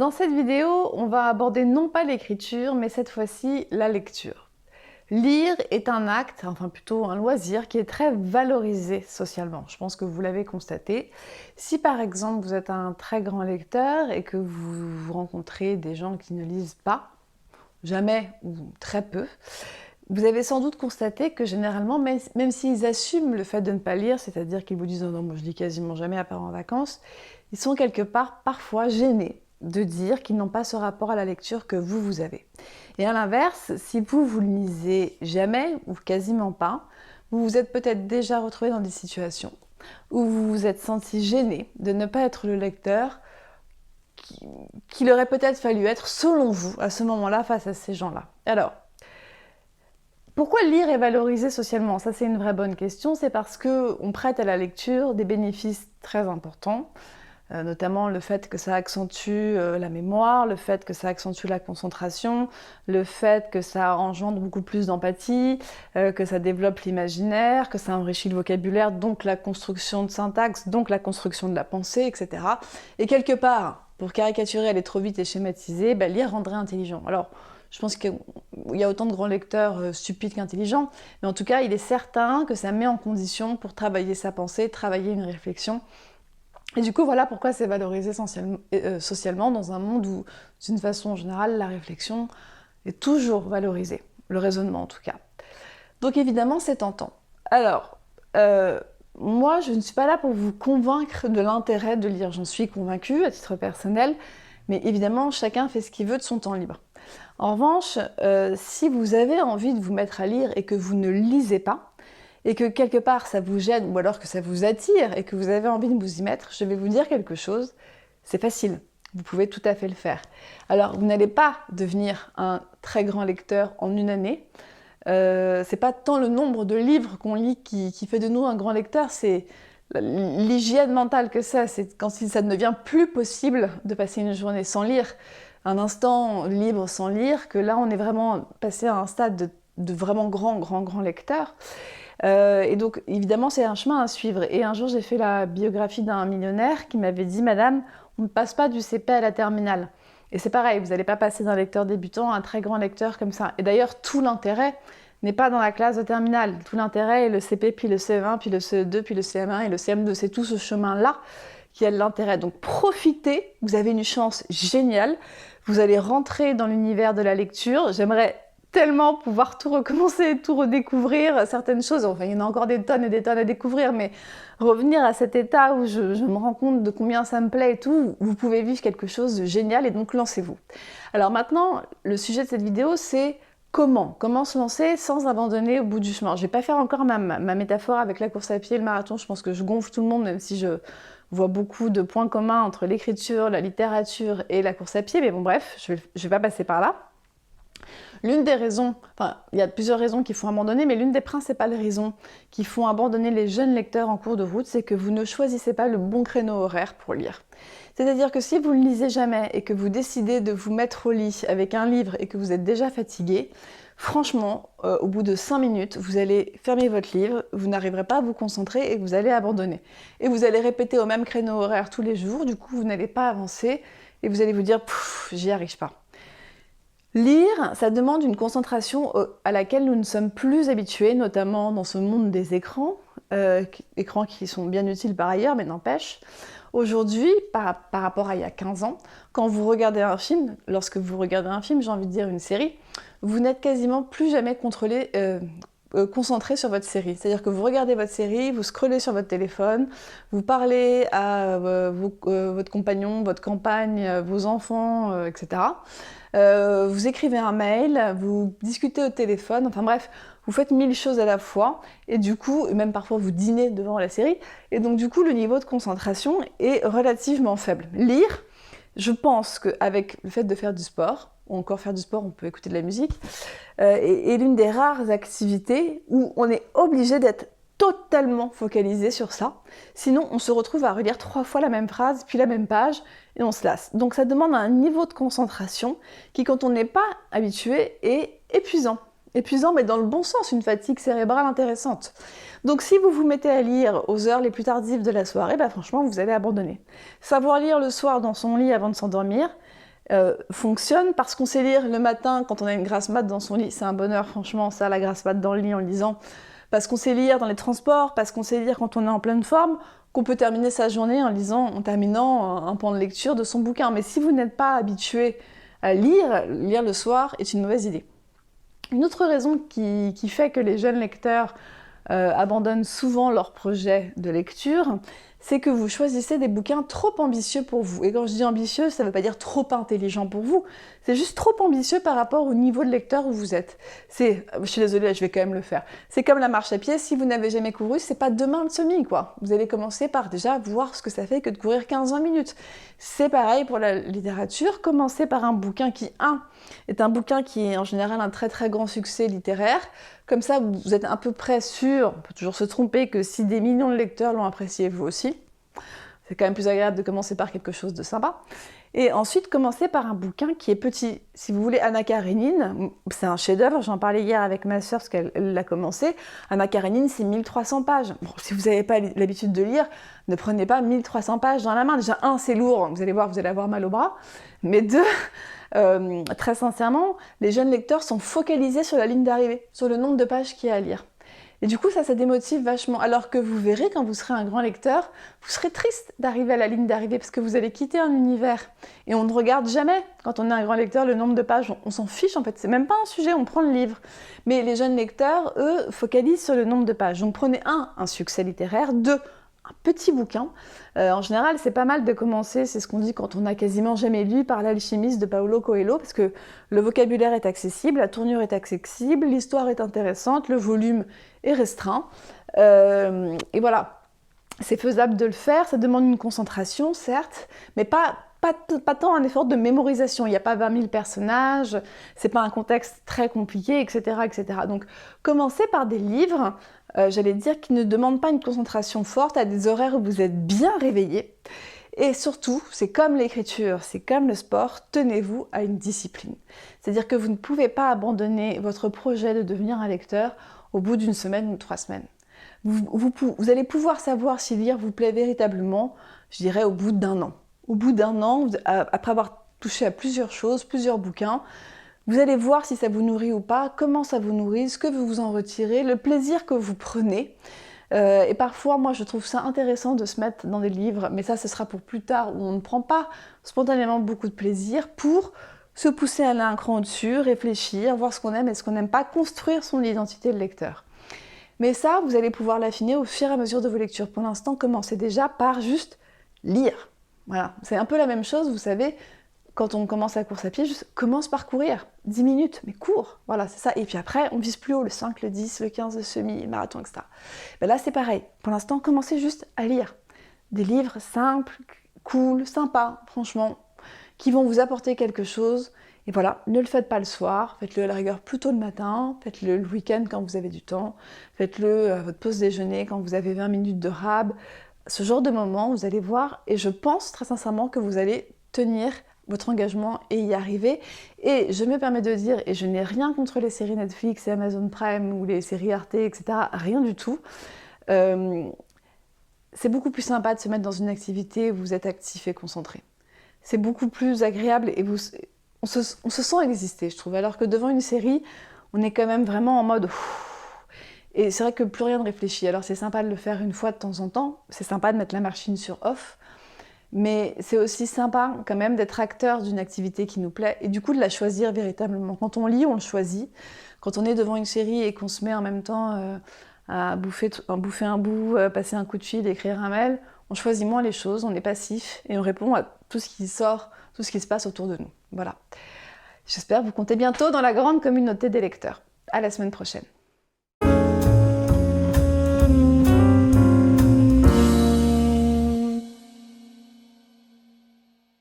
Dans cette vidéo, on va aborder non pas l'écriture, mais cette fois-ci la lecture. Lire est un acte, enfin plutôt un loisir, qui est très valorisé socialement. Je pense que vous l'avez constaté. Si par exemple vous êtes un très grand lecteur et que vous rencontrez des gens qui ne lisent pas, jamais ou très peu, vous avez sans doute constaté que généralement, même s'ils assument le fait de ne pas lire, c'est-à-dire qu'ils vous disent « non, moi je lis quasiment jamais à part en vacances », ils sont quelque part parfois gênés de dire qu'ils n'ont pas ce rapport à la lecture que vous avez. Et à l'inverse, si vous ne lisez jamais ou quasiment pas, vous vous êtes peut-être déjà retrouvé dans des situations où vous vous êtes senti gêné de ne pas être le lecteur qu'il aurait peut-être fallu être selon vous à ce moment-là face à ces gens-là. Alors, pourquoi lire est valorisé socialement? Ça, c'est une vraie bonne question. C'est parce qu'on prête à la lecture des bénéfices très importants, notamment le fait que ça accentue la mémoire, le fait que ça accentue la concentration, le fait que ça engendre beaucoup plus d'empathie, que ça développe l'imaginaire, que ça enrichit le vocabulaire, donc la construction de syntaxe, donc la construction de la pensée, etc. Et quelque part, pour caricaturer, aller trop vite et schématiser, lire rendrait intelligent. Alors, je pense qu'il y a autant de grands lecteurs stupides qu'intelligents, mais en tout cas, il est certain que ça met en condition pour travailler sa pensée, travailler une réflexion. Et du coup, voilà pourquoi c'est valorisé socialement dans un monde où, d'une façon générale, la réflexion est toujours valorisée, le raisonnement en tout cas. Donc évidemment, c'est tentant. Alors, moi, je ne suis pas là pour vous convaincre de l'intérêt de lire, j'en suis convaincue à titre personnel, mais évidemment, chacun fait ce qu'il veut de son temps libre. En revanche, si vous avez envie de vous mettre à lire et que vous ne lisez pas, et que quelque part ça vous gêne, ou alors que ça vous attire et que vous avez envie de vous y mettre, je vais vous dire quelque chose, c'est facile, vous pouvez tout à fait le faire. Alors, vous n'allez pas devenir un très grand lecteur en une année, c'est pas tant le nombre de livres qu'on lit qui fait de nous un grand lecteur, c'est l'hygiène mentale que c'est quand ça ne devient plus possible de passer une journée sans lire, un instant libre sans lire, que là on est vraiment passé à un stade de vraiment grand lecteur. Et donc évidemment c'est un chemin à suivre. Et un jour j'ai fait la biographie d'un millionnaire qui m'avait dit « Madame, on ne passe pas du CP à la terminale ». Et c'est pareil, vous n'allez pas passer d'un lecteur débutant à un très grand lecteur comme ça. Et d'ailleurs tout l'intérêt n'est pas dans la classe de terminale. Tout l'intérêt est le CP, puis le CE1, puis le CE2, puis le CM1 et le CM2. C'est tout ce chemin-là qui a de l'intérêt. Donc profitez, vous avez une chance géniale. Vous allez rentrer dans l'univers de la lecture. J'aimerais tellement pouvoir tout recommencer, tout redécouvrir, certaines choses. Enfin, il y en a encore des tonnes et des tonnes à découvrir, mais revenir à cet état où je me rends compte de combien ça me plaît et tout, vous pouvez vivre quelque chose de génial et donc lancez-vous. Alors maintenant, le sujet de cette vidéo, c'est comment se lancer sans abandonner au bout du chemin. Je vais pas faire encore ma métaphore avec la course à pied et le marathon, je pense que je gonfle tout le monde, même si je vois beaucoup de points communs entre l'écriture, la littérature et la course à pied, mais bon bref, je vais pas passer par là. L'une des raisons, enfin, il y a plusieurs raisons qui font abandonner, mais l'une des principales raisons qui font abandonner les jeunes lecteurs en cours de route, c'est que vous ne choisissez pas le bon créneau horaire pour lire. C'est-à-dire que si vous ne lisez jamais et que vous décidez de vous mettre au lit avec un livre et que vous êtes déjà fatigué, franchement, au bout de 5 minutes, vous allez fermer votre livre, vous n'arriverez pas à vous concentrer et vous allez abandonner. Et vous allez répéter au même créneau horaire tous les jours, du coup vous n'allez pas avancer et vous allez vous dire « j'y arrive pas ». Lire, ça demande une concentration à laquelle nous ne sommes plus habitués, notamment dans ce monde des écrans, écrans qui sont bien utiles par ailleurs, mais n'empêche. Aujourd'hui, par rapport à il y a 15 ans, quand vous regardez un film, lorsque vous regardez un film, j'ai envie de dire une série, vous n'êtes quasiment plus jamais concentré sur votre série. C'est-à-dire que vous regardez votre série, vous scrollez sur votre téléphone, vous parlez à votre compagnon, votre compagne, vos enfants, etc. Vous écrivez un mail, vous discutez au téléphone, enfin bref, vous faites 1000 choses à la fois, et du coup, même parfois vous dînez devant la série, et donc du coup le niveau de concentration est relativement faible. Lire, je pense qu'avec le fait de faire du sport, ou encore faire du sport, on peut écouter de la musique, est l'une des rares activités où on est obligé d'être totalement focalisé sur ça. Sinon, on se retrouve à relire 3 fois la même phrase, puis la même page, et on se lasse. Donc ça demande un niveau de concentration qui, quand on n'est pas habitué, est épuisant. Épuisant, mais dans le bon sens, une fatigue cérébrale intéressante. Donc si vous vous mettez à lire aux heures les plus tardives de la soirée, franchement, vous allez abandonner. Savoir lire le soir dans son lit avant de s'endormir, fonctionne parce qu'on sait lire le matin quand on a une grasse mat dans son lit. C'est un bonheur, franchement, ça, la grasse mat dans le lit en lisant. Parce qu'on sait lire dans les transports, parce qu'on sait lire quand on est en pleine forme, qu'on peut terminer sa journée en terminant un pan de lecture de son bouquin. Mais si vous n'êtes pas habitué à lire le soir est une mauvaise idée. Une autre raison qui fait que les jeunes lecteurs abandonnent souvent leur projet de lecture, c'est que vous choisissez des bouquins trop ambitieux pour vous. Et quand je dis ambitieux, ça ne veut pas dire trop intelligent pour vous, c'est juste trop ambitieux par rapport au niveau de lecteur où vous êtes. Je suis désolée, je vais quand même le faire. C'est comme la marche à pied, si vous n'avez jamais couru, c'est pas demain le semi, quoi. Vous allez commencer par déjà voir ce que ça fait que de courir 15-20 minutes. C'est pareil pour la littérature, commencez par un bouquin qui, est un bouquin qui est en général un très très grand succès littéraire. Comme ça, vous êtes à peu près sûr, on peut toujours se tromper, que si des millions de lecteurs l'ont apprécié, vous aussi. C'est quand même plus agréable de commencer par quelque chose de sympa. Et ensuite, commencez par un bouquin qui est petit. Si vous voulez Anna Karénine, c'est un chef-d'œuvre, j'en parlais hier avec ma sœur parce qu'elle l'a commencé. Anna Karénine, c'est 1300 pages. Bon, si vous n'avez pas l'habitude de lire, ne prenez pas 1300 pages dans la main. Déjà, c'est lourd, vous allez voir, vous allez avoir mal au bras. Mais deux, très sincèrement, les jeunes lecteurs sont focalisés sur la ligne d'arrivée, sur le nombre de pages qu'il y a à lire. Et du coup, ça démotive vachement. Alors que vous verrez, quand vous serez un grand lecteur, vous serez triste d'arriver à la ligne d'arrivée parce que vous allez quitter un univers. Et on ne regarde jamais, quand on est un grand lecteur, le nombre de pages. On s'en fiche en fait, c'est même pas un sujet, on prend le livre. Mais les jeunes lecteurs, eux, focalisent sur le nombre de pages. Donc prenez un succès littéraire, un petit bouquin. En général, c'est pas mal de commencer, c'est ce qu'on dit quand on n'a quasiment jamais lu, par L'Alchimiste de Paulo Coelho, parce que le vocabulaire est accessible, la tournure est accessible, l'histoire est intéressante, le volume est restreint. Et voilà, c'est faisable de le faire, ça demande une concentration, certes, mais pas tant un effort de mémorisation. Il n'y a pas 20 000 personnages, c'est pas un contexte très compliqué, etc., etc. Donc, commencez par des livres, j'allais dire, qui ne demandent pas une concentration forte, à des horaires où vous êtes bien réveillé. Et surtout, c'est comme l'écriture, c'est comme le sport, tenez-vous à une discipline. C'est-à-dire que vous ne pouvez pas abandonner votre projet de devenir un lecteur au bout d'une semaine ou 3 semaines. Vous allez pouvoir savoir si lire vous plaît véritablement, je dirais, au bout d'1 an. Au bout d'1 an, après avoir touché à plusieurs choses, plusieurs bouquins, vous allez voir si ça vous nourrit ou pas, comment ça vous nourrit, ce que vous en retirez, le plaisir que vous prenez. Et parfois, moi, je trouve ça intéressant de se mettre dans des livres, mais ça, ce sera pour plus tard, où on ne prend pas spontanément beaucoup de plaisir, pour se pousser à aller un cran au-dessus, réfléchir, voir ce qu'on aime et ce qu'on n'aime pas, construire son identité de lecteur. Mais ça, vous allez pouvoir l'affiner au fur et à mesure de vos lectures. Pour l'instant, commencez déjà par juste lire. Voilà, c'est un peu la même chose, vous savez, quand on commence la course à pied, juste commence par courir. 10 minutes, mais cours. Voilà, c'est ça. Et puis après, on vise plus haut, le 5, le 10, le 15, le semi, marathon, etc. Ben là, c'est pareil. Pour l'instant, commencez juste à lire. Des livres simples, cool, sympas, franchement, qui vont vous apporter quelque chose. Et voilà, ne le faites pas le soir, faites-le à la rigueur plutôt le matin, faites-le le week-end quand vous avez du temps, faites-le à votre pause déjeuner quand vous avez 20 minutes de rab. Ce genre de moment, vous allez voir, et je pense très sincèrement que vous allez tenir votre engagement et y arriver. Et je me permets de dire, et je n'ai rien contre les séries Netflix et Amazon Prime ou les séries Arte, etc., rien du tout. C'est beaucoup plus sympa de se mettre dans une activité où vous êtes actif et concentré. C'est beaucoup plus agréable et on se sent exister, je trouve. Alors que devant une série, on est quand même vraiment en mode... Et c'est vrai que plus rien ne réfléchit. Alors c'est sympa de le faire une fois de temps en temps, c'est sympa de mettre la machine sur off, mais c'est aussi sympa quand même d'être acteur d'une activité qui nous plaît et du coup de la choisir véritablement. Quand on lit, on le choisit. Quand on est devant une série et qu'on se met en même temps à bouffer un bout, passer un coup de fil, écrire un mail, on choisit moins les choses, on est passif et on répond à tout ce qui sort, tout ce qui se passe autour de nous. Voilà. J'espère vous compter bientôt dans la grande communauté des lecteurs. À la semaine prochaine.